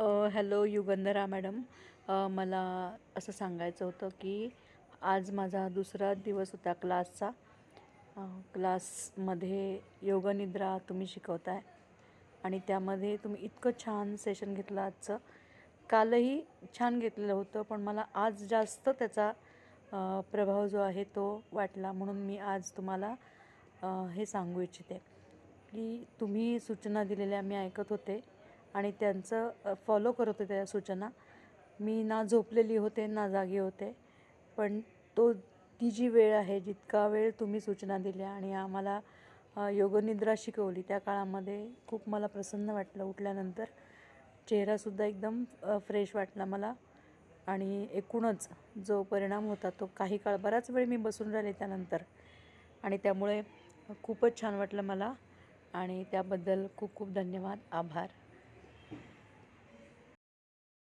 Hello Yugandhara madam. मला असं सांगायचं होतं की आज माझा दुसरा दिवस होता क्लासचा. क्लासमध्ये योगनिद्रा तुम्ही शिकवताय आणि त्यामध्ये तुम्ही इतकं छान सेशन घेतलं आजचं. कालही छान घेतलेलं होतं, पण मला आज जास्त त्याचा प्रभाव जो आहे तो वाटला. म्हणून मी आज तुम्हाला हे सांगू इच्छिते की तुम्ही सूचना दिलेल्या मी ऐकत होते आणि त्यांचं फॉलो करत होते त्या सूचना. मी ना झोपलेली होते ना जागी होते, पण ती जी वेळ आहे, जितका वेळ तुम्ही सूचना दिल्या आणि आम्हाला योगनिद्रा शिकवली, त्या काळामध्ये खूप मला प्रसन्न वाटलं. उठल्यानंतर चेहरासुद्धा एकदम फ्रेश वाटला मला आणि एकूणच जो परिणाम होता तो काही काळ बराच वेळ मी बसून राहिले त्यानंतर आणि त्यामुळे खूपच छान वाटलं मला आणि त्याबद्दल खूप खूप धन्यवाद, आभार.